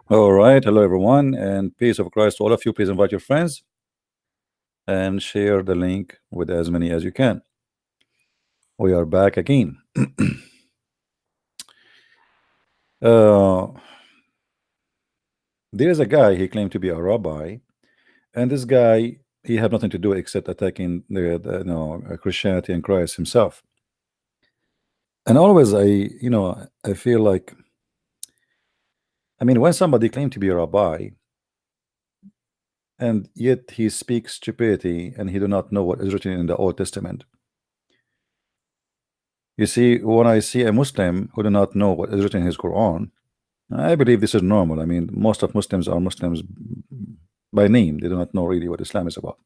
All right, hello everyone, and peace of Christ to all of you. Please invite your friends and share the link with as many as you can. We are back again. uh, there's a guy, he claimed to be a rabbi, and this guy, he had nothing to do except attacking the Christianity and Christ himself. And always I feel like, I mean, when somebody claimed to be a rabbi and yet he speaks stupidity and he do not know what is written in the Old Testament. You see, when I see a Muslim who do not know what is written in his Quran, I believe this is normal. I mean, most of Muslims are Muslims by name. They do not know really what Islam is about.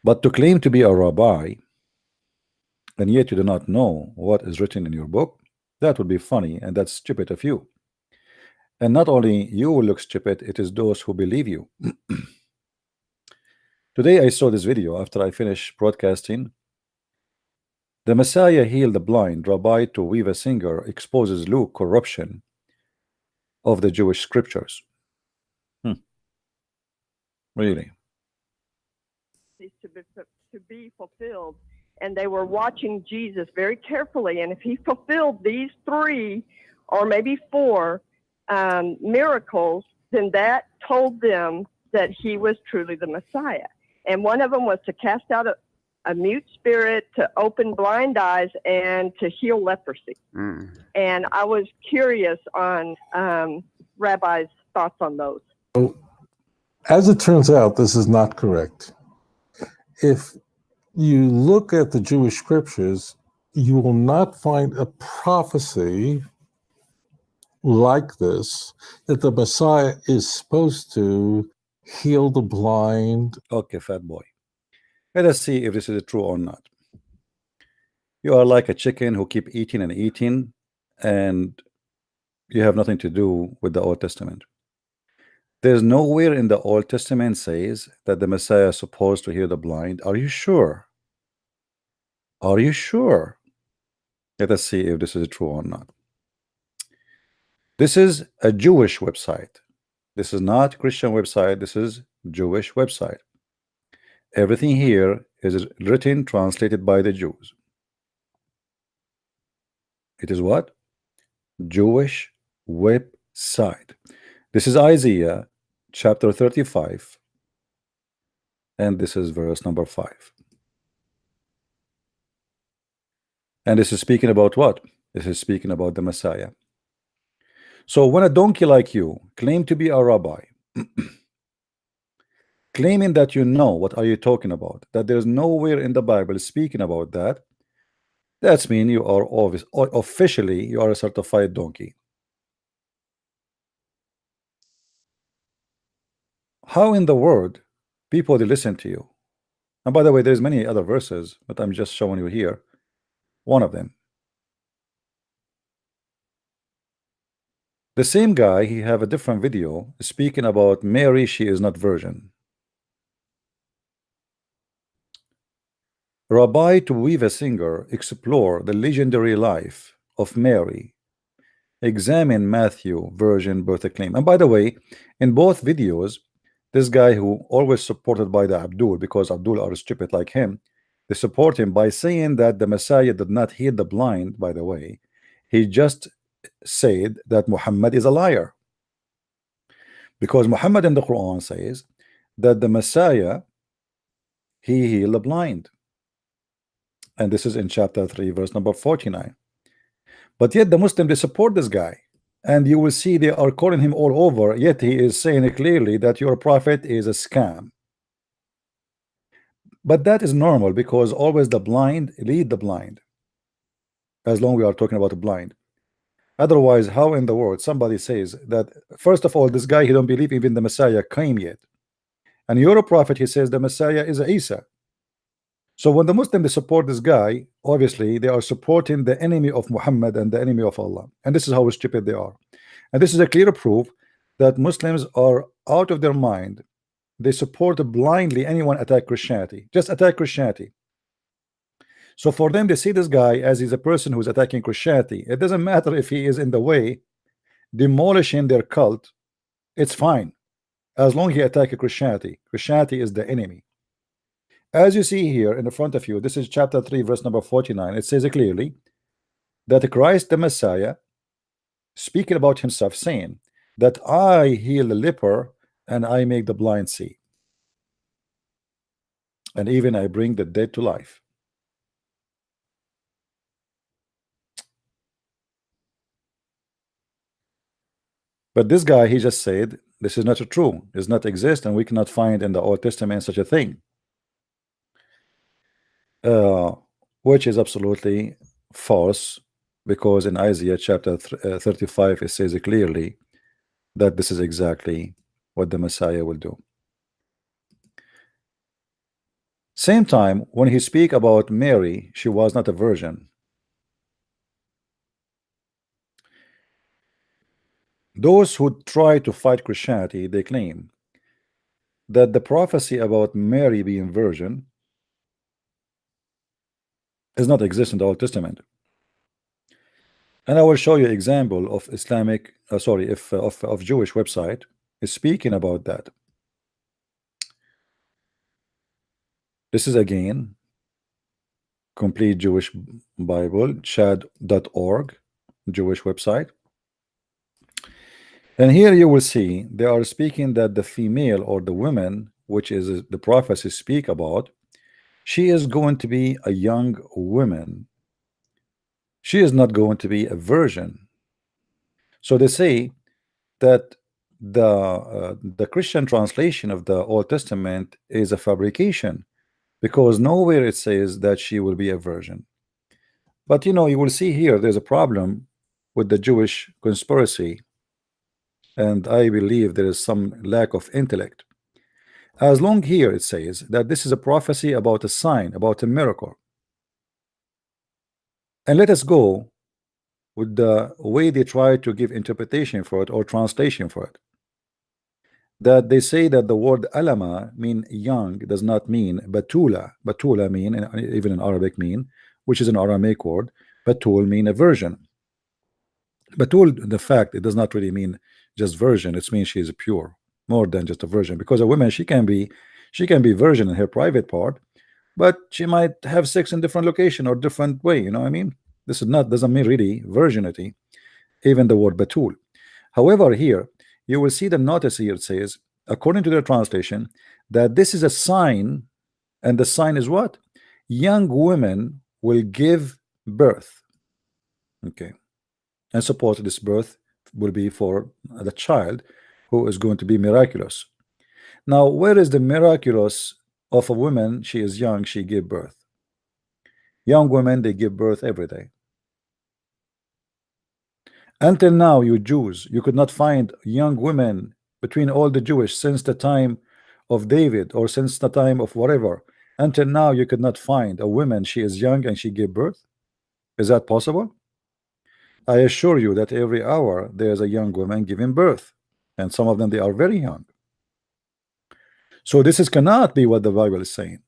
But to claim to be a rabbi and yet you do not know what is written in your book, that would be funny, and that's stupid of you. And not only you will look stupid, it is those who believe you. Today I saw this video after I finished broadcasting. The Messiah healed the blind. Rabbi Tovia Singer exposes Luke corruption of the Jewish scriptures. Really? To be fulfilled, and they were watching Jesus very carefully. And if he fulfilled these 3 or maybe 4 miracles, then that told them that he was truly the Messiah. And one of them was to cast out a mute spirit, to open blind eyes, and to heal leprosy. And I was curious on Rabbi's thoughts on those. So, as it turns out, this is not correct. If you look at the Jewish scriptures, you will not find a prophecy like this, that the Messiah is supposed to heal the blind. Okay, fat boy. Let us see if this is true or not. You are like a chicken who keep eating and eating, and you have nothing to do with the Old Testament. There's nowhere in the Old Testament says that the Messiah is supposed to heal the blind. Are you sure? Are you sure? Let us see if this is true or not. This is a Jewish website. This is not Christian website. This is Jewish website. Everything here is written, translated by the Jews. It is what? Jewish website. This is Isaiah chapter 35, and this is verse number 5. And this is speaking about what? This is speaking about the Messiah. So when a donkey like you claim to be a rabbi, claiming that you know what are you talking about, that there's nowhere in the Bible speaking about that, that's mean you are officially you are a certified donkey. How in the world people they listen to you? And by the way, there's many other verses, but I'm just showing you here one of them. The same guy, he have a different video speaking about Mary, she is not virgin. Rabbi Tovia Singer explore the legendary life of Mary, examine Matthew virgin birth claim. And by the way, in both videos, this guy who always supported by the Abdul, because Abdul are stupid like him, they support him by saying that the Messiah did not heal the blind. By the way, he just said that Muhammad is a liar, because Muhammad in the Quran says that the Messiah, he healed the blind, and this is in chapter 3 verse number 49. But yet the Muslim, they support this guy, and you will see they are calling him all over, yet he is saying clearly that your prophet is a scam. But that is normal, because always the blind lead the blind, as long we are talking about the blind. Otherwise, how in the world somebody says that, first of all, this guy, he don't believe even the Messiah came yet, and you're a prophet, he says the Messiah is Isa. So when the Muslims they support this guy, obviously they are supporting the enemy of Muhammad and the enemy of Allah, and this is how stupid they are. And this is a clear proof that Muslims are out of their mind. They support blindly anyone attack Christianity, just attack Christianity. So for them, they see this guy as he's a person who's attacking Christianity. It doesn't matter if he is in the way, demolishing their cult. It's fine as long as he attacks Christianity. Christianity is the enemy. As you see here in the front of you, this is chapter 3, verse number 49. It says clearly that Christ the Messiah, speaking about himself, saying that I heal the leper and I make the blind see, and even I bring the dead to life. But this guy, he just said this is not true, does not exist, and we cannot find in the Old Testament such a thing, which is absolutely false, because in Isaiah chapter 35 it says clearly that this is exactly what the Messiah will do. Same time, when he speak about Mary, she was not a virgin. Those who try to fight Christianity, they claim that the prophecy about Mary being virgin does not exist in the Old Testament. And I will show you example of Islamic, of Jewish website is speaking about that. This is again complete Jewish Bible, chad.org, Jewish website. And here you will see they are speaking that the female or the woman, which is the prophecy speak about, she is going to be a young woman. She is not going to be a virgin. So they say that the Christian translation of the Old Testament is a fabrication, because nowhere it says that she will be a virgin. But you know, you will see here there's a problem with the Jewish conspiracy, and I believe there is some lack of intellect. As long here it says that this is a prophecy about a sign, about a miracle. And let us go with the way they try to give interpretation for it or translation for it. That they say that the word alama mean young does not mean batula. Batula mean, even in Arabic mean, which is an Aramaic word, batul mean a virgin. Batul, the fact, it does not really mean just virgin, it means she is pure, more than just a virgin, because a woman, she can be virgin in her private part, but she might have sex in different location or different way, you know what I mean? This is not, doesn't mean really virginity, even the word batul. However, here you will see the notice here, it says, according to their translation, that this is a sign, and the sign is what? Young women will give birth. Okay. And suppose this birth will be for the child who is going to be miraculous. Now, where is the miraculous of a woman? She is young, she gave birth. Young women, they give birth every day. Until now, you Jews, you could not find young women between all the Jewish since the time of David or since the time of whatever. Until now, you could not find a woman, she is young and she gave birth. Is that possible? I assure you that every hour there's a young woman giving birth, and some of them, they are very young. So this cannot be what the Bible is saying.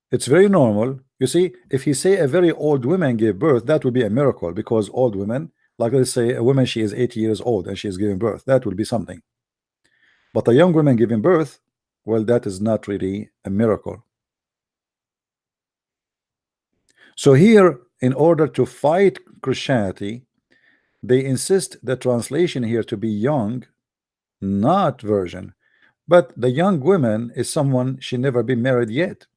It's very normal. You see, if you say a very old woman gave birth, that would be a miracle, because old women, like let's say a woman, she is 80 years old and she is giving birth, that would be something. But a young woman giving birth, well, that is not really a miracle. So here, in order to fight Christianity, they insist the translation here to be young, not virgin. But the young woman is someone she never been married yet.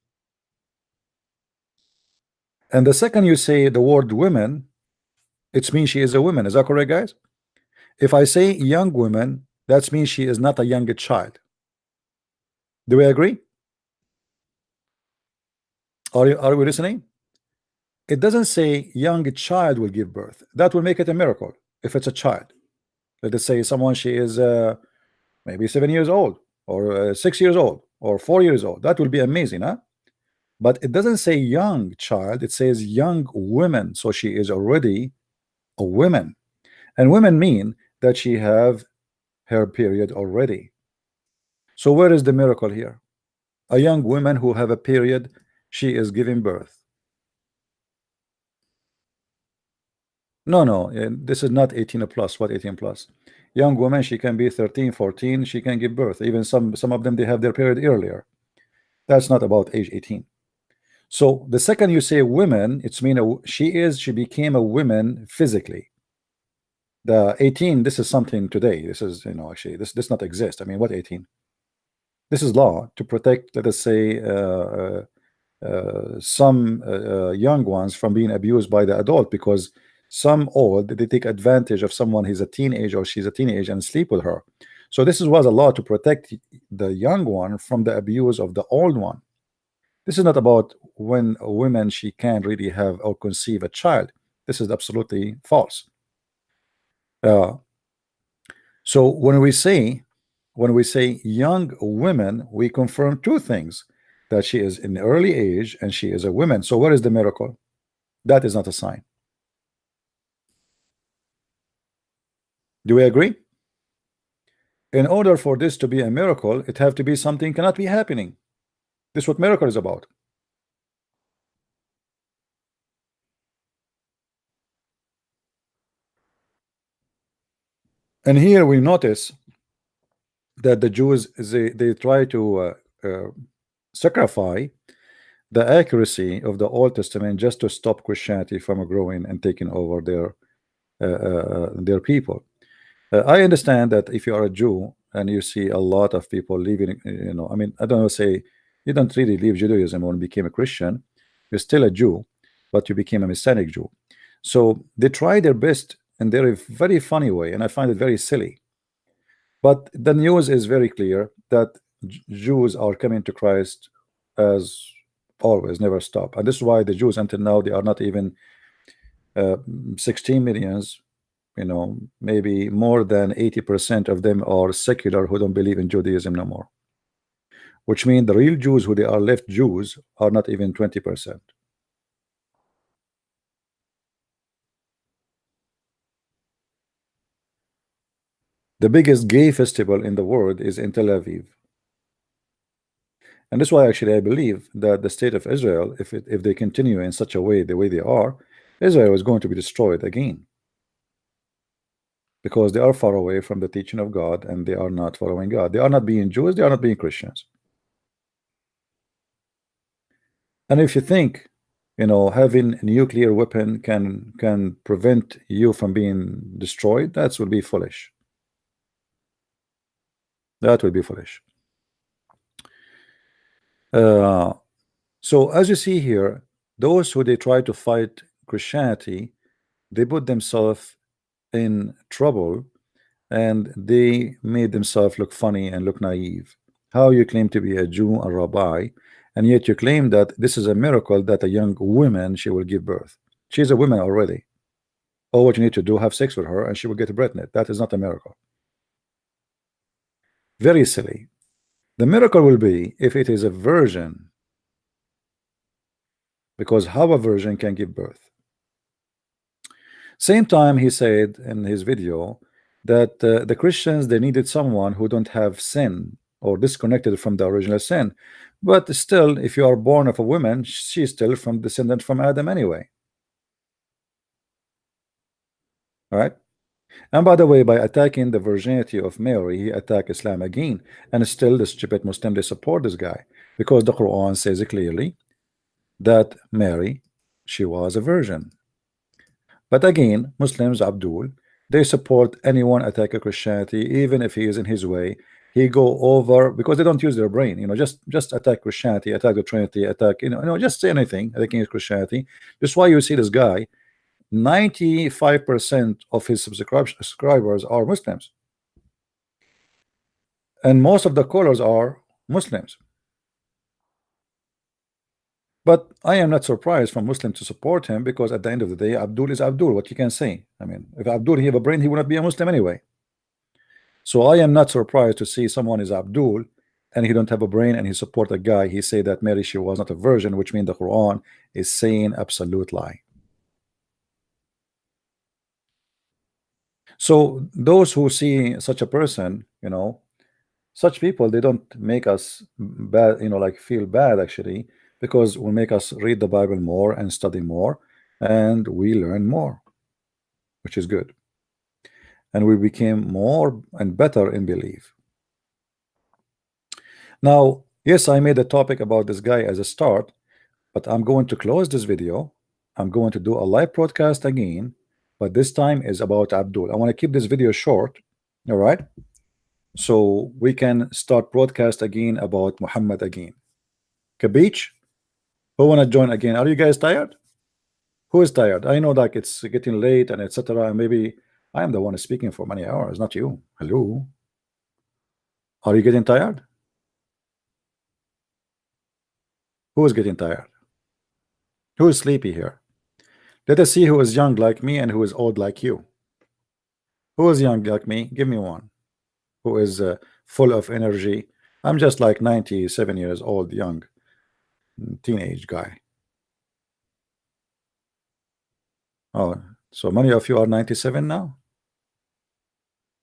And the second you say the word women, it means she is a woman. Is that correct, guys? If I say young woman, that means she is not a young child. Do we agree? Are we listening? It doesn't say young child will give birth. That will make it a miracle if it's a child. Let us say someone, she is maybe 7 years old or 6 years old or 4 years old. That will be amazing, huh? But it doesn't say young child, it says young woman. So she is already a woman, and women mean that she have her period already. So where is the miracle here? A young woman who have a period, she is giving birth. No, no, this is not 18 plus. What 18 plus? Young woman, she can be 13, 14, she can give birth. Even some of them, they have their period earlier. That's not about age 18. So the second you say women, it's mean she became a woman physically. The 18, this is something today. This is, actually this not exist. I mean, what 18? This is law to protect, let us say, some young ones from being abused by the adult, because some old, they take advantage of someone, he's a teenage or she's a teenage, and sleep with her. So this was a law to protect the young one from the abuse of the old one. This is not about when a woman, she can't really have or conceive a child. This is absolutely false. So when we say young women, we confirm two things: that she is in early age and she is a woman. So where is the miracle? That is not a sign. Do we agree? In order for this to be a miracle, it have to be something cannot be happening. This is what miracle is about. And here we notice that the Jews, they try to sacrifice the accuracy of the Old Testament just to stop Christianity from growing and taking over their people. I understand that if you are a Jew and you see a lot of people leaving, I mean, I don't know, say you don't really leave Judaism when you became a Christian, you're still a Jew, but you became a Messianic Jew. So they try their best in their very funny way, and I find it very silly. But the news is very clear that Jews are coming to Christ as always, never stop. And this is why the Jews until now, they are not even 16 millions. Maybe more than 80% of them are secular, who don't believe in Judaism no more. Which means the real Jews, who they are left Jews, are not even 20%. The biggest gay festival in the world is in Tel Aviv. And that's why actually I believe that the state of Israel, if they continue in such a way, the way they are, Israel is going to be destroyed again. Because they are far away from the teaching of God, and they are not following God. They are not being Jews, they are not being Christians. And if you think, having a nuclear weapon can prevent you from being destroyed, that would be foolish. That would be foolish. So as you see here, those who they try to fight Christianity, they put themselves in trouble, and they made themselves look funny and look naive. How you claim to be a Jew, a rabbi, and yet you claim that this is a miracle that a young woman, she will give birth. She's a woman already. All what you need to do, have sex with her, and she will get pregnant. That is not a miracle. Very silly. The miracle will be if it is a virgin, because how a virgin can give birth? Same time he said in his video that the Christians, they needed someone who don't have sin or disconnected from the original sin. But still, if you are born of a woman, she's still from descendant from Adam anyway. All right. And by the way, by attacking the virginity of Mary, he attacked Islam again. And still the stupid Muslim, they support this guy, because the Quran says clearly that Mary, she was a virgin. But again, Muslims, Abdul, they support anyone attacking Christianity, even if he is in his way. He go over, because they don't use their brain, just attack Christianity, attack the Trinity, attack, just say anything against Christianity. That's why you see this guy, 95% of his subscribers are Muslims, and most of the callers are Muslims. But I am not surprised from Muslims to support him, because at the end of the day, Abdul is Abdul. What you can say? I mean, if Abdul have a brain, he would not be a Muslim anyway. So I am not surprised to see someone is Abdul and he don't have a brain, and he support a guy. He say that Mary, she was not a virgin, which means the Quran is saying absolute lie. So those who see such a person, such people, they don't make us bad, like feel bad actually, because will make us read the Bible more and study more, and we learn more. which is good. And we became more and better in belief. Now, yes, I made a topic about this guy as a start, but I'm going to close this video. I'm going to do a live broadcast again, but this time is about Abdul. I want to keep this video short, all right? So we can start broadcast again about Muhammad again. Kabich, who want to join again? Are you guys tired? Who is tired? I know like it's getting late and etc. And maybe I am the one speaking for many hours, not you. Hello. Are you getting tired? Who is getting tired? Who is sleepy here? Let us see who is young like me and who is old like you. Who is young like me? Give me one. Who is full of energy? I'm just like 97 years old, young, teenage guy. Oh, so many of you are 97 now?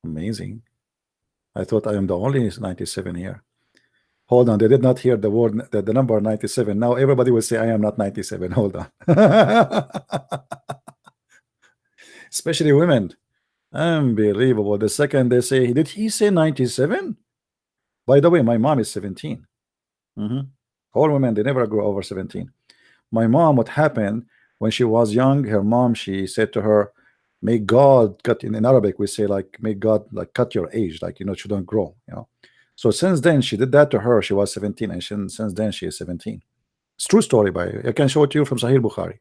Amazing. I thought I am the only 97 here. Hold on, they did not hear the word, the number 97. Now everybody will say I am not 97. Hold on. Especially women. Unbelievable. The second they say, did he say 97? By the way, my mom is 17. All women, they never grow over 17. My mom, what happened when she was young, her mom, she said to her, may God cut, in Arabic we say like, may God like cut your age, like, you know, she don't grow, you know. So since then she did that to her. She was 17, and since then she is 17. It's true story. By I can show it to you from Sahih Bukhari.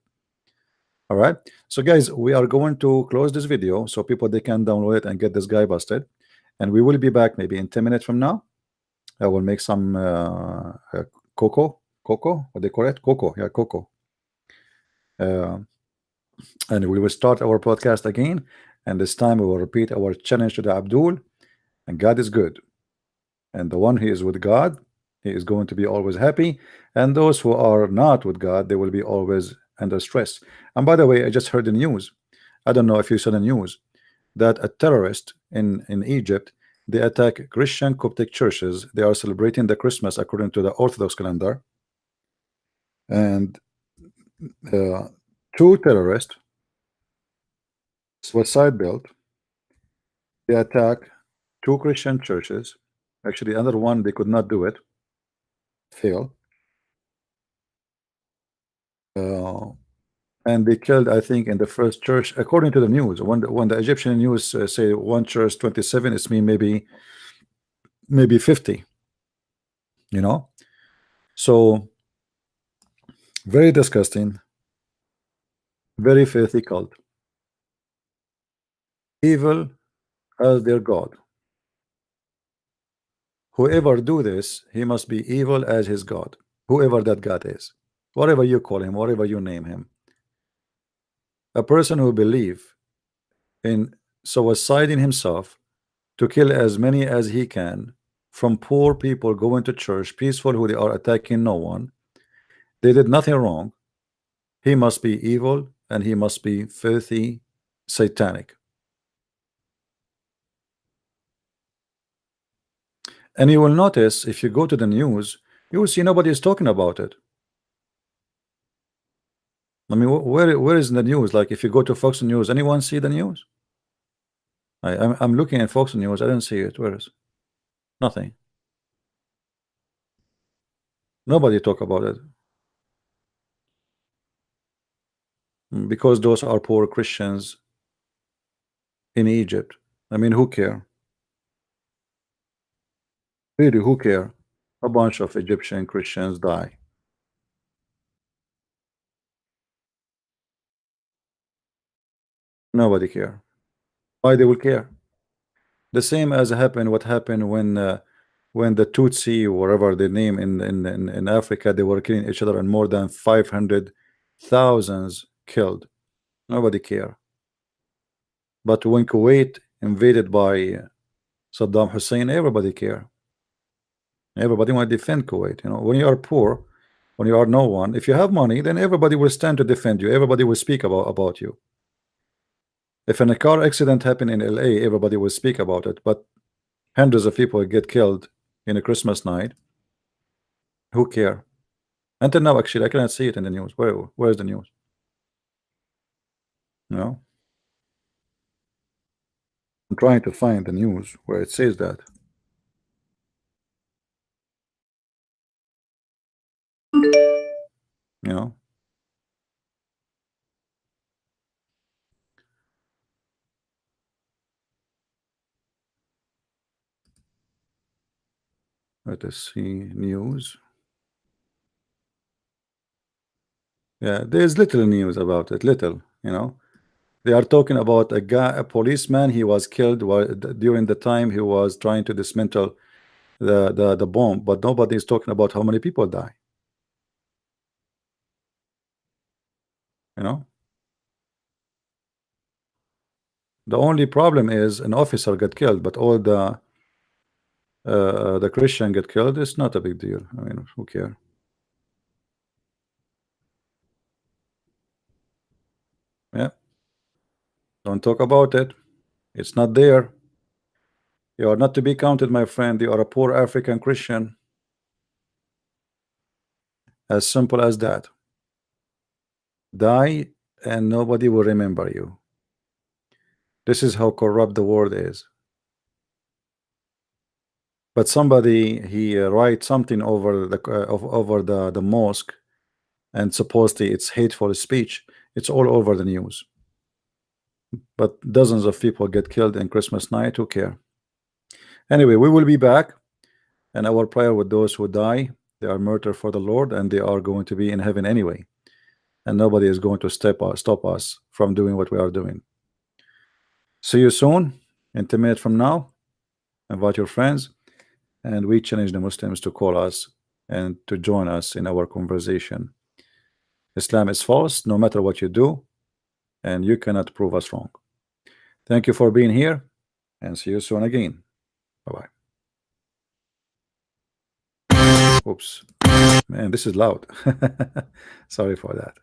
All right, so guys, we are going to close this video so people they can download it and get this guy busted, and we will be back maybe in 10 minutes from now. I will make some cocoa, what they call it, cocoa, yeah, cocoa, and we will start our podcast again, and this time we will repeat our challenge to the Abdul. And God is good, and the one who is with God, he is going to be always happy, and those who are not with God, they will be always under stress. And by the way, I just heard the news, I don't know if you saw the news, that a terrorist in Egypt, they attack Christian Coptic churches. They are celebrating the Christmas according to the Orthodox calendar, and two terrorists, suicide built, they attack two Christian churches. Actually, another one they could not do it, fail. And they killed, I think, in the first church, according to the news. When the Egyptian news say one church 27, it's mean maybe 50. You know, so very disgusting, very filthy cult, evil as their God. Whoever do this, he must be evil as his God, whoever that God is, whatever you call him, whatever you name him. A person who believe in suiciding himself to kill as many as he can from poor people going to church peaceful, who they are attacking no one, they did nothing wrong, he must be evil and he must be filthy, satanic. And you will notice, if you go to the news, you will see nobody is talking about it. I mean, where is the news? Like, if you go to Fox News, anyone see the news? I'm looking at Fox News, I don't see it. Where is? Nothing. Nobody talk about it. Because those are poor Christians in Egypt. I mean, who care? Really, who care? A bunch of Egyptian Christians die. Nobody care. Why they will care? The same as happened. What happened when the Tutsi, whatever the name in Africa, they were killing each other, and more than 500,000 killed. Nobody care. But when Kuwait invaded by Saddam Hussein, everybody care. Everybody want to defend Kuwait. You know, when you are poor, when you are no one, if you have money, then everybody will stand to defend you. Everybody will speak about you. If a car accident happened in LA, everybody will speak about it. But hundreds of people get killed in a Christmas night. Who care? Until now, actually, I cannot see it in the news. Where is the news? No. trying to find the news where it says that. You know, let us see news. Yeah, there's little news about it. Little, you know. They are talking about a guy, a policeman. He was killed during the time he was trying to dismantle the bomb, but nobody is talking about how many people die. You know, the only problem is an officer got killed, but all the Christian get killed. It's not a big deal. I mean, who cares? Yeah, don't talk about it. It's not there. You are not to be counted, my friend. You are a poor African Christian. As simple as that. Die and nobody will remember you. This is how corrupt the world is. But somebody he writes something over the mosque, and supposedly it's hateful speech. It's all over the news. But dozens of people get killed in Christmas night. Who care? Anyway, we will be back, and our prayer with those who die. They are murdered for the Lord, and they are going to be in heaven anyway. And nobody is going to stop us from doing what we are doing. See you soon. In 10 minutes from now, invite your friends, and we challenge the Muslims to call us and to join us in our conversation. Islam is false no matter what you do, and you cannot prove us wrong. Thank you for being here, and see you soon again. Bye-bye. Oops. Man, this is loud. Sorry for that.